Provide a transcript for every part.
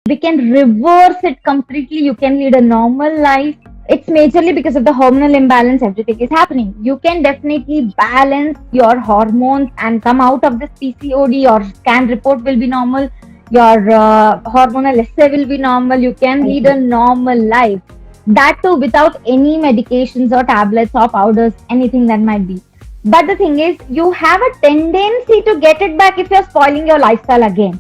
We can reverse it completely. You can lead a normal life. It's majorly because of the hormonal imbalance, everything is happening. You can definitely balance your hormones and come out of this PCOD. Your scan report will be normal. Your hormonal assay will be normal. You can lead a normal life. That too without any medications or tablets or powders, anything that might be. But the thing is, you have a tendency to get it back if you're spoiling your lifestyle again.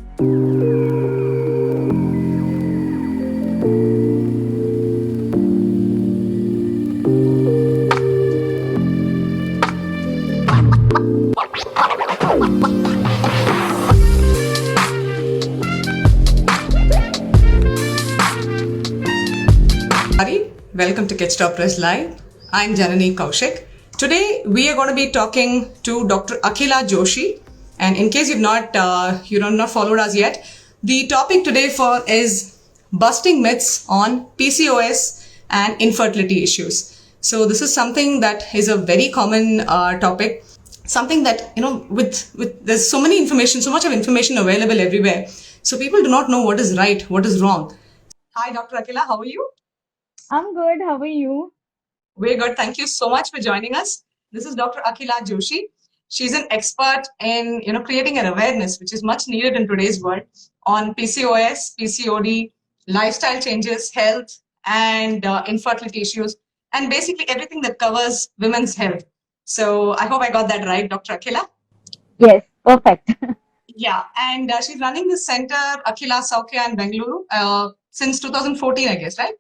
Welcome to Catch Top Press Live. I'm Janani Kaushik. Today we are going to be talking to Dr. Akhila Joshi. And in case you've not followed us yet, the topic today is busting myths on PCOS and infertility issues. So this is something that is a very common topic. Something that, with there's so much of information available everywhere. So people do not know what is right, what is wrong. Hi, Dr. Akhila, how are you? I'm good. How are you? We're good. Thank you so much for joining us. This is Dr. Akhila Joshi. She's an expert in creating an awareness, which is much needed in today's world, on PCOS, PCOD, lifestyle changes, health, and infertility issues, and basically everything that covers women's health. So I hope I got that right, Dr. Akhila. Yes, perfect. Yeah, and she's running the center Akhila Soukhya in Bengaluru since 2014, I guess, right?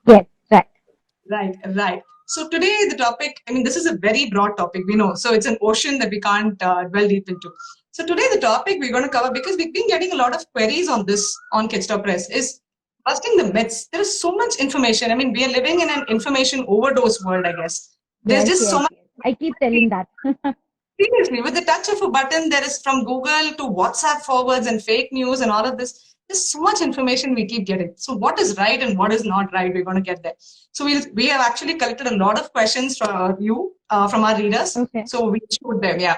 Yes, right. Right. So today the topic, this is a very broad topic, we know. So it's an ocean that we can't dwell deep into. So today the topic we're going to cover, because we've been getting a lot of queries on this on Kitstop Press, is busting the myths. There is so much information. We are living in an information overdose world, I guess. There's just so much. Yes. I keep telling that. Seriously, with the touch of a button, there is from Google to WhatsApp forwards and fake news and all of this. There's so much information we keep getting. So what is right and what is not right, we're going to get there. So we have actually collected a lot of questions from you, from our readers. Okay. So we shoot them, yeah.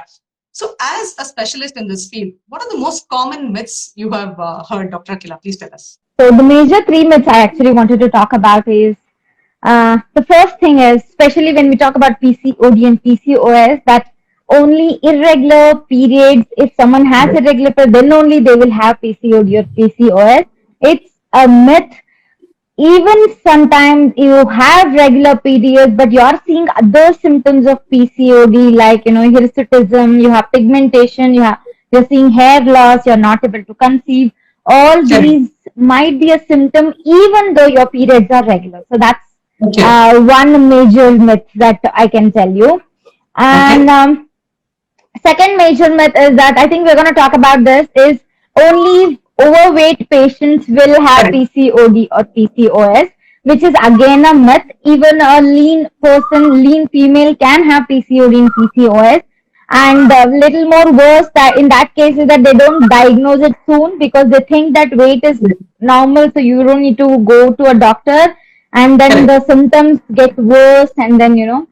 So as a specialist in this field, what are the most common myths you have heard, Dr. Akhila? Please tell us. So the major three myths I actually wanted to talk about is the first thing is, especially when we talk about PCOD and PCOS, that only irregular periods, if someone has irregular periods, then only they will have PCOD or PCOS. It's a myth. Even sometimes you have regular periods, but you're seeing other symptoms of PCOD, like hirsutism, you have pigmentation, you're seeing hair loss, you're not able to conceive. All these might be a symptom, even though your periods are regular. So that's one major myth that I can tell you. And second major myth is that I think we're going to talk about this is only overweight patients will have PCOD or PCOS, which is again a myth. Even a lean person, lean female can have PCOD and PCOS. And a little more worse that in that case is that they don't diagnose it soon because they think that weight is normal, so you don't need to go to a doctor. And then the symptoms get worse, and then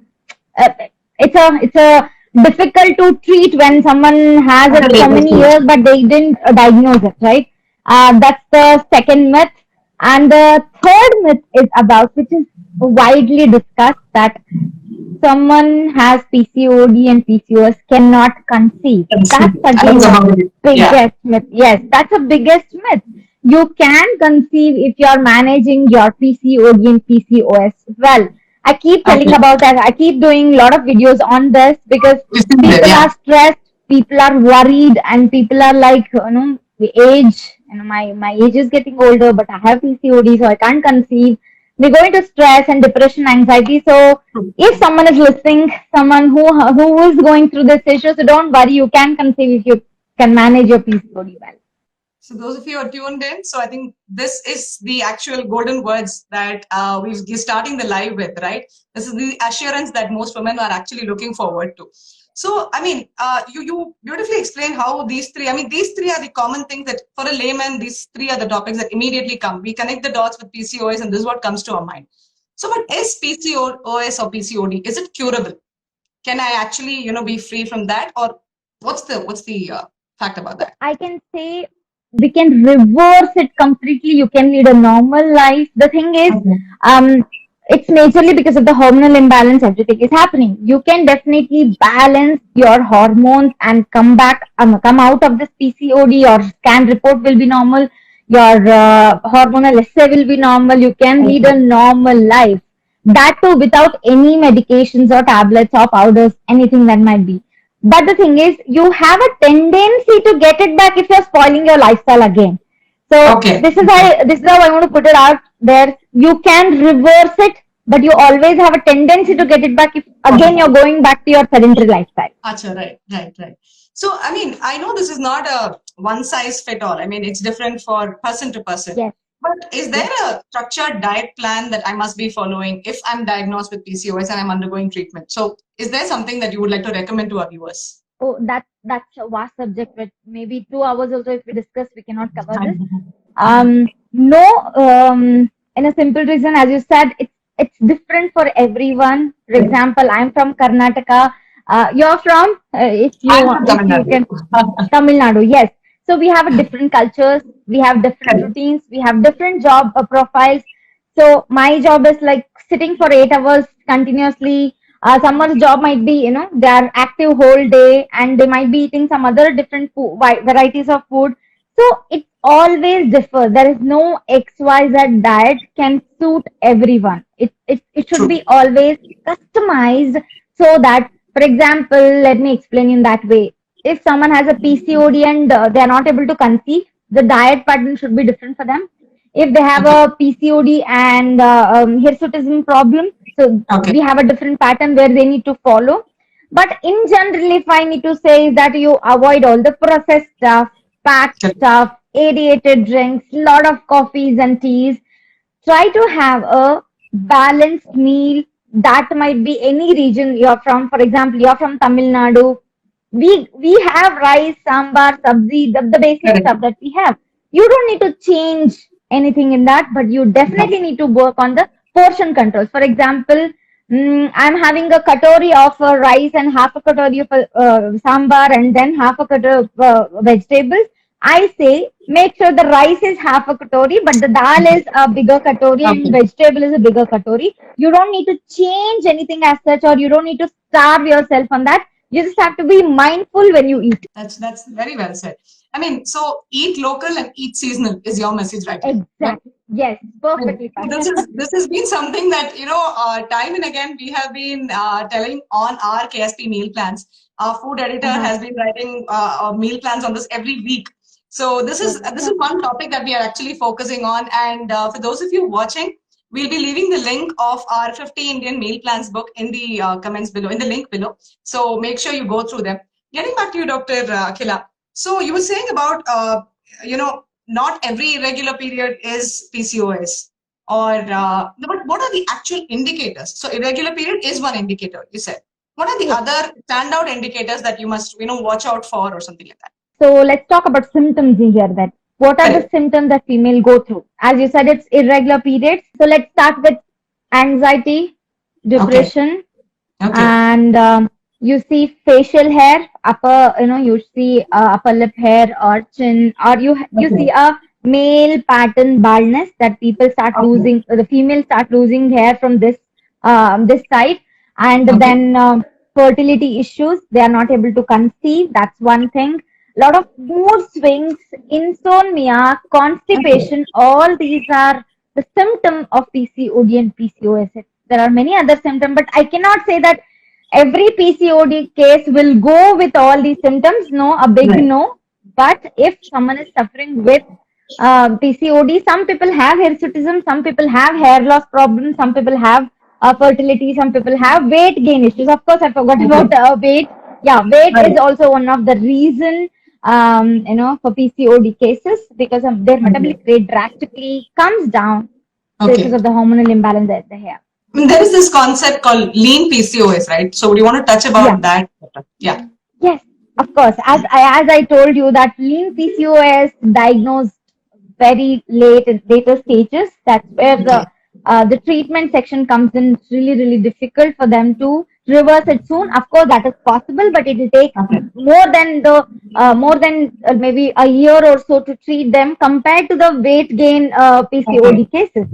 it's a difficult to treat when someone has it so many years but they didn't diagnose it, right? That's the second myth. And the third myth is about, which is widely discussed, that someone has PCOD and PCOS cannot conceive. That's again the biggest myth. Yes, that's the biggest myth. You can conceive if you are managing your PCOD and PCOS well. I keep telling about that. I keep doing a lot of videos on this because people are stressed, people are worried, and people are like, the age, my age is getting older, but I have PCOD, so I can't conceive. They go into stress and depression, anxiety. So if someone is listening, someone who is going through this issue, so don't worry, you can conceive if you can manage your PCOD well. So those of you who are tuned in, so I think this is the actual golden words that we're starting the live with, right? This is the assurance that most women are actually looking forward to. So, you beautifully explain how these three are the common things that for a layman, these three are the topics that immediately come. We connect the dots with PCOS and this is what comes to our mind. So, but is PCOS or PCOD, is it curable? Can I actually, be free from that? Or what's the fact about that? I can say we can reverse it completely. You can lead a normal life. The thing is, Okay. um, it's majorly because of the hormonal imbalance. Everything is happening. You can definitely balance your hormones and come back, come out of this PCOD. Your scan report will be normal. Your hormonal assay will be normal. You can lead a Okay. normal life. That too without any medications or tablets or powders, anything that might be. But the thing is, you have a tendency to get it back if you're spoiling your lifestyle again. So Okay. this is how I want to put it out there. You can reverse it, but you always have a tendency to get it back if again you're Okay. going back to your sedentary lifestyle. Acha, right. So, I mean, I know this is not a one size fit all. I mean, it's different for person to person. Yes, But is yes. there a structured diet plan that I must be following if I'm diagnosed with PCOS and I'm undergoing treatment? So, is there something that you would like to recommend to our viewers? Oh, that's a vast subject. But maybe 2 hours also, if we discuss, we cannot cover this. No, in a simple reason, as you said, it's different for everyone. For example, I'm from Karnataka. You're from, I'm from if Tamil you Nadu. can, Tamil Nadu. Yes. So we have a different cultures. We have different Correct. routines. We have different job profiles. So my job is like sitting for 8 hours continuously. Someone's job might be, they are active whole day and they might be eating some other different food, varieties of food. So it always differs. There is no XYZ diet can suit everyone. It should True. be always customized so that, for example, let me explain in that way. If someone has a PCOD and they are not able to conceive, the diet pattern should be different for them. If they have Okay. a PCOD and hirsutism problem, so Okay. we have a different pattern where they need to follow. But in general, if I need to say is that you avoid all the processed stuff, packed Correct. stuff, aerated drinks, lot of coffees and teas. Try to have a balanced meal that might be any region you're from. For example, you're from Tamil Nadu. We have rice, sambar, sabzi, the basic Correct. stuff that we have. You don't need to change anything in that, but you definitely need to work on the portion controls. For example, I'm having a katori of rice and half a katori of sambar and then half a katori of vegetables. I say make sure the rice is half a katori, but the dal is a bigger katori and Okay. vegetable is a bigger katori. You don't need to change anything as such, or you don't need to starve yourself on that. You just have to be mindful when you eat. That's very well said. I mean, so eat local and eat seasonal is your message right here. Right? Exactly. Yes, Well, perfectly fine. this has been something that time and again we have been telling on our KSP meal plans. Our food editor Uh-huh. has been writing meal plans on this every week. So this is one topic that we are actually focusing on. And for those of you watching, we'll be leaving the link of our 50 Indian meal plans book in the comments below, in the link below. So make sure you go through them. Getting back to you, Dr. Akhila. So you were saying about not every irregular period is PCOS or but what are the actual indicators? So irregular period is one indicator, you said. What are the Yes. other standout indicators that you must watch out for or something like that? So let's talk about symptoms in here then. What are the Correct. symptoms that female go through? As you said, it's irregular periods. So let's start with anxiety, Okay. depression, Okay. and you see facial hair, you see upper lip hair or chin, or you see Okay. a male pattern baldness that people start Okay. losing, the females start losing hair from this side, and Okay. then fertility issues. They are not able to conceive. That's one thing. A lot of mood swings, insomnia, Okay. constipation. All these are the symptom of PCOD and PCOS. There are many other symptoms, but I cannot say that every PCOD case will go with all these symptoms. No, a big Right. no. But if someone is suffering with PCOD, some people have hirsutism, some people have hair loss problems, some people have fertility, some people have weight gain issues. Of course, I forgot Okay. about weight. Yeah, weight is Right. also one of the reason for PCOD cases because of their Okay. metabolic rate drastically comes down because Okay. of the hormonal imbalance that they have. I mean, there is this concept called lean PCOS, right? So do you want to touch Yeah. about that? Yeah. Yes, of course. As I told you that lean PCOS diagnosed very late in later stages. That's where Okay. the treatment section comes in. It's really difficult for them to reverse it soon. Of course, that is possible, but it will take Okay. more than maybe a year or so to treat them compared to the weight gain Okay. PCOD cases.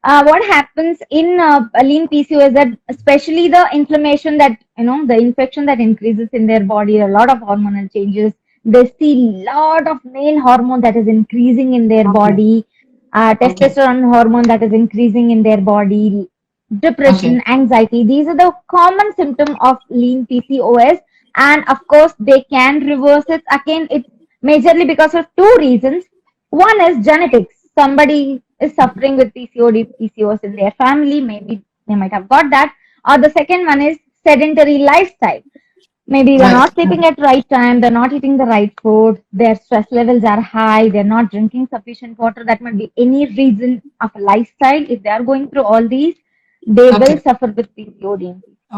What happens in lean PCOS is that especially the inflammation that the infection that increases in their body, a lot of hormonal changes. They see lot of male hormone that is increasing in their Okay. body, Okay. testosterone hormone that is increasing in their body, depression, Okay. anxiety. These are the common symptom of lean PCOS, and of course they can reverse it. Again, it's majorly because of two reasons. One is genetics. Somebody is suffering with PCOD, PCOS in their family. Maybe they might have got that. Or the second one is sedentary lifestyle. Maybe they're Right. not sleeping at right time, they're not eating the right food, their stress levels are high, they're not drinking sufficient water. That might be any reason of a lifestyle. If they are going through all these, they will Okay. suffer with PCOD.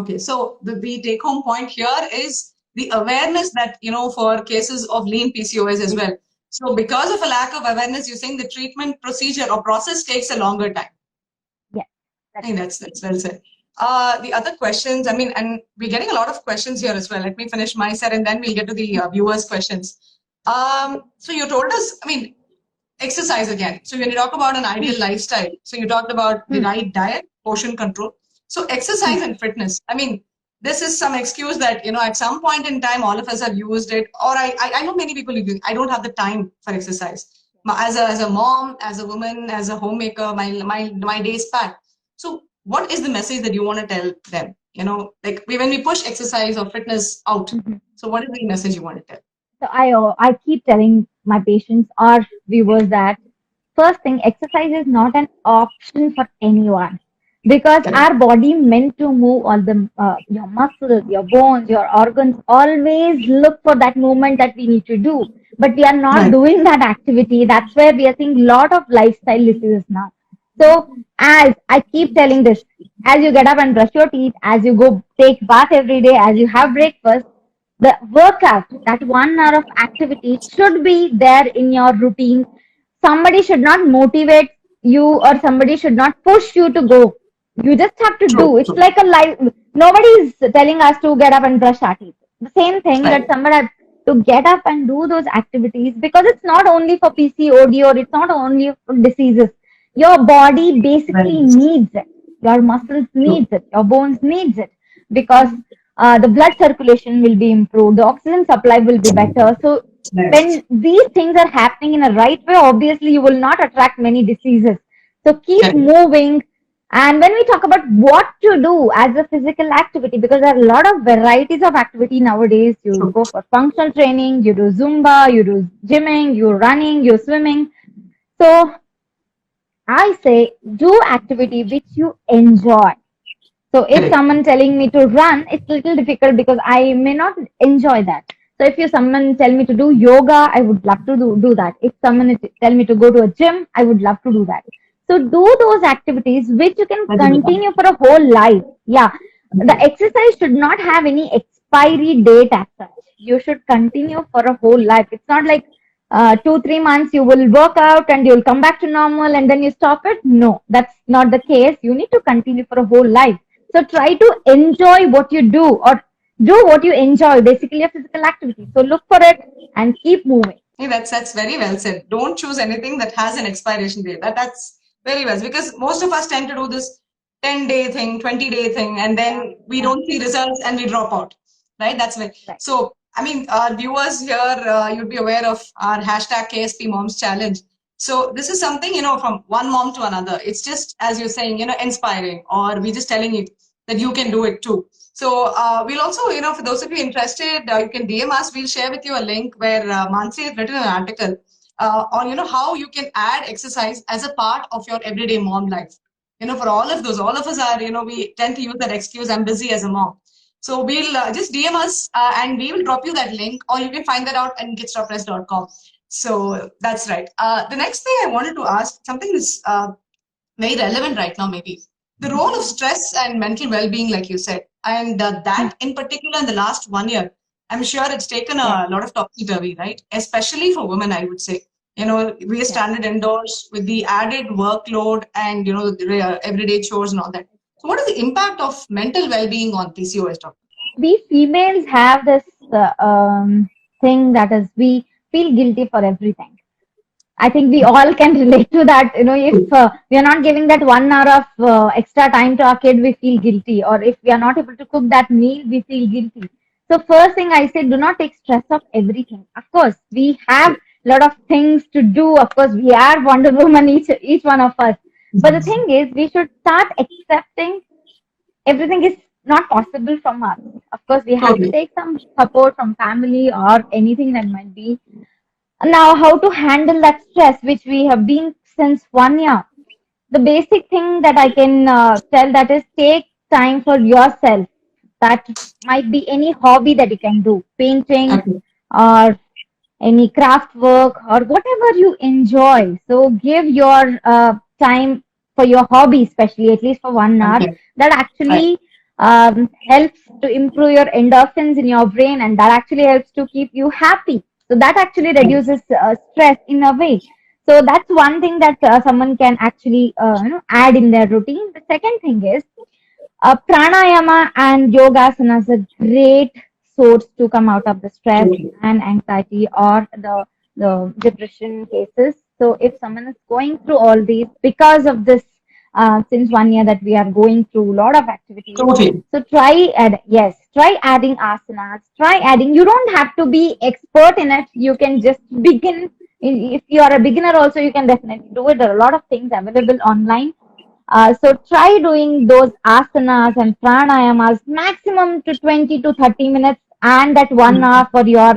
Okay. So the take home point here is the awareness that, for cases of lean PCOS as well. So because of a lack of awareness, you're saying the treatment procedure or process takes a longer time. Yes, I that's think right. that's well said. The other questions, I mean, and we're getting a lot of questions here as well. Let me finish my set and then we'll get to the viewers' questions. So you told us, I mean, exercise again. So when you talk about an Hmm, ideal lifestyle, so you talked about the hmm, right diet, portion control. So hmm, exercise and fitness. I mean, this is some excuse that at some point in time all of us have used it, or I know many people use it. I don't have the time for exercise. As a mom, as a woman, as a homemaker, my day's packed. So what is the message that you want to tell them? Like when we push exercise or fitness out. hmm. So what is the message you want to tell? So I keep telling my patients or viewers that first thing, exercise is not an option for anyone because Correct. our body meant to move all the your muscles, your bones, your organs always look for that movement that we need to do. But we are not Right. doing that activity. That's where we are seeing a lot of lifestyle diseases now. So as I keep telling this, as you get up and brush your teeth, as you go take bath every day, as you have breakfast, the workout, that 1 hour of activity should be there in your routine. Somebody should not motivate you or somebody should not push you to go. You just have to True. do. It's True. like a life. Nobody is telling us to get up and brush our teeth. The same thing that Right. somebody has to get up and do those activities because it's not only for PCOD or it's not only for diseases. Your body basically Right. needs it. Your muscles True. needs it. Your bones needs it because the blood circulation will be improved. The oxygen supply will be better. So Right. when these things are happening in a right way, obviously you will not attract many diseases. So keep Correct. moving. And when we talk about what to do as a physical activity, because there are a lot of varieties of activity nowadays, you True. go for functional training, you do Zumba, you do gymming, you're running, you're swimming. So I say do activity which you enjoy. So if Correct. someone telling me to run, it's a little difficult because I may not enjoy that. So if you someone tell me to do yoga, I would love to do that. If someone tell me to go to a gym, I would love to do that. So do those activities which you can Regular. continue for a whole life. Yeah. The exercise should not have any expiry date as such. You should continue for a whole life. It's not like 2, 3 months you will work out and you'll come back to normal and then you stop it. No, that's not the case. You need to continue for a whole life. So try to enjoy what you do or do what you enjoy, basically a physical activity. So look for it and keep moving. Hey, that's very well said. Don't choose anything that has an expiration date. That's very well because most of us tend to do this 10-day thing, 20-day thing, and Yeah, then we yeah, don't see results and we drop out. Right? That's why. right. So, I mean, our viewers here, you'd be aware of our hashtag KSP Moms Challenge. So this is something, from one mom to another. It's just, as you're saying, inspiring, or we're just telling you that you can do it too. So we'll also, for those of you interested, you can DM us. We'll share with you a link where Mansi has written an article on, how you can add exercise as a part of your everyday mom life. For all of us are, we tend to use that excuse, I'm busy as a mom. So we'll just DM us and we will drop you that link, or you can find that out at getstoppress.com. So that's right. The next thing I wanted to ask, something is very relevant right now, maybe the role of stress and mental well-being, like you said, and Hmm. that in particular in the last 1 year, I'm sure it's taken Yes, a lot of topsy-turvy, right? Especially for women, I would say. We are yes. stranded indoors with the added workload and the everyday chores and all that. So, what is the impact of mental well-being on PCOS, doctor? We females have this thing that is we feel guilty for everything. I think we all can relate to that. If we are not giving that 1 hour of extra time to our kid, we feel guilty. Or if we are not able to cook that meal, we feel guilty. So first thing I say, do not take stress of everything. Of course, we have a lot of things to do. Of course, we are Wonder Woman, each one of us. But the thing is, we should start accepting everything is not possible from us. Of course, we have to Totally. take some support from family or anything that might be. Now, how to handle that stress, which we have been since 1 year? The basic thing that I can tell that is take time for yourself. That might be any hobby that you can do, painting Okay. or any craft work or whatever you enjoy. So give your time for your hobby, especially at least for 1 hour. Okay. That Right. actually helps to improve your endorphins in your brain, and that actually helps to keep you happy. So that actually Right. reduces stress in a way. So that's one thing that someone can actually add in their routine. The second thing is pranayama and yogasana is a great source to come out of the stress Totally. and anxiety or the depression cases. So if someone is going through all these because of this, since 1 year that we are going through a lot of activities, Totally. so try adding asanas, try adding. You don't have to be expert in it. You can just begin. If you are a beginner, also you can definitely do it. There are a lot of things available online, so try doing those asanas and pranayamas maximum to 20 to 30 minutes and that 1 hour for your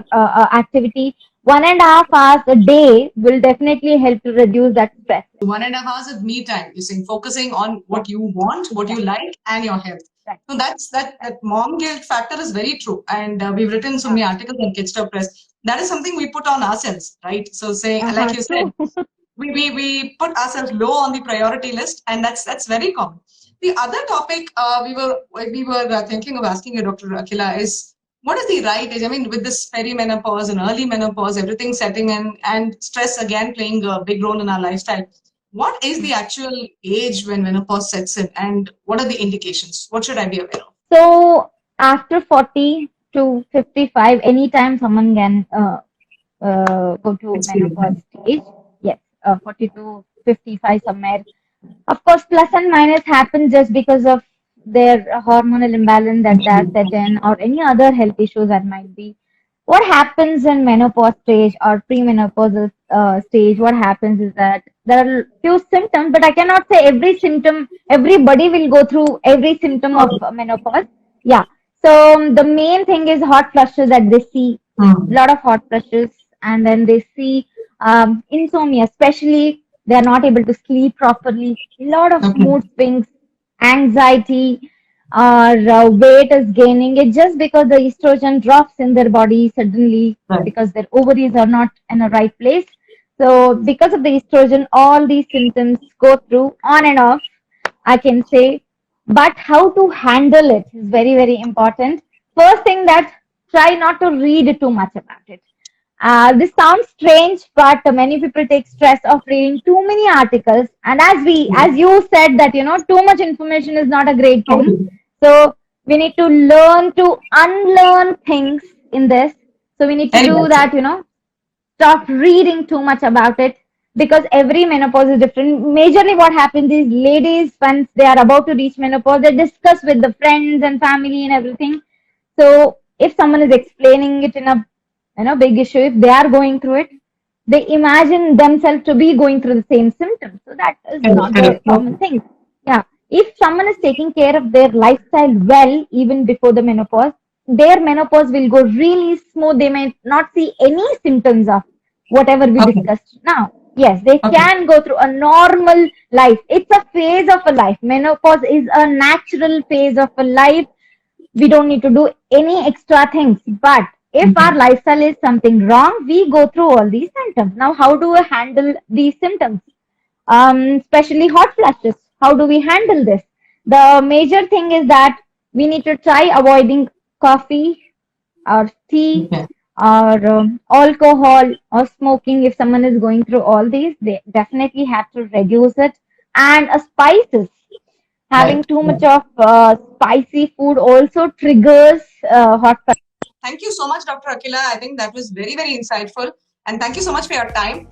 activity. 1.5 hours a day will definitely help to reduce that stress. 1.5 hours of me time. You're saying focusing on Yeah, what you want, what yeah, you like, and your health. right. So that's that mom guilt factor is very true, and we've written so Uh, many articles on Kids Stop Press. That is something we put on ourselves, right? So say, like you said, true. we put ourselves low on the priority list, and that's very common. The other topic we were thinking of asking you, Dr. Akhila, is what is the right age? I mean, with this perimenopause and early menopause, everything setting in, and stress again playing a big role in our lifestyle. What is the actual age when menopause sets in, and what are the indications? What should I be aware of? So after 40 to 55, anytime someone can go to menopause Experience. stage. Yes, 40 to 55 somewhere. Of course, plus and minus happen just because of their hormonal imbalance that they're set in or any other health issues that might be. What happens in menopause stage or premenopausal stage? What happens is that there are few symptoms, but I cannot say every symptom. Everybody will go through every symptom of menopause. Yeah. So the main thing is hot flushes that they see, a Hmm. lot of hot flushes, and then they see insomnia, especially they are not able to sleep properly, a lot of Okay. mood swings, anxiety, or weight is gaining. It's just because the estrogen drops in their body suddenly Right. because their ovaries are not in the right place. So because of the estrogen, all these symptoms go through on and off, I can say. But how to handle it is very, very important. First thing that try not to read too much about it. This sounds strange, but many people take stress of reading too many articles. And as you said that too much information is not a great thing. Totally. So we need to learn to unlearn things in this. So we need to Very do well said. that. Stop reading too much about it because every menopause is different. Majorly, what happens is ladies, once they are about to reach menopause, they discuss with the friends and family and everything. So if someone is explaining it in a big issue, if they are going through it, they imagine themselves to be going through the same symptoms. So that is Correct. not the Correct. common Totally. thing. Yeah. If someone is taking care of their lifestyle well, even before the menopause, their menopause will go really smooth. They may not see any symptoms of whatever we Okay. discussed now. Yes, they Okay. can go through a normal life. It's a phase of a life. Menopause is a natural phase of a life. We don't need to do any extra things. But if our Okay. lifestyle is something wrong, we go through all these symptoms. Now, how do we handle these symptoms? Especially hot flashes. How do we handle this? The major thing is that we need to try avoiding coffee or tea Okay. or alcohol or smoking. If someone is going through all these, they definitely have to reduce it. And spices. Having too much of spicy food also triggers hot flashes. Thank you so much, Dr. Akhila. I think that was very, very insightful. And thank you so much for your time.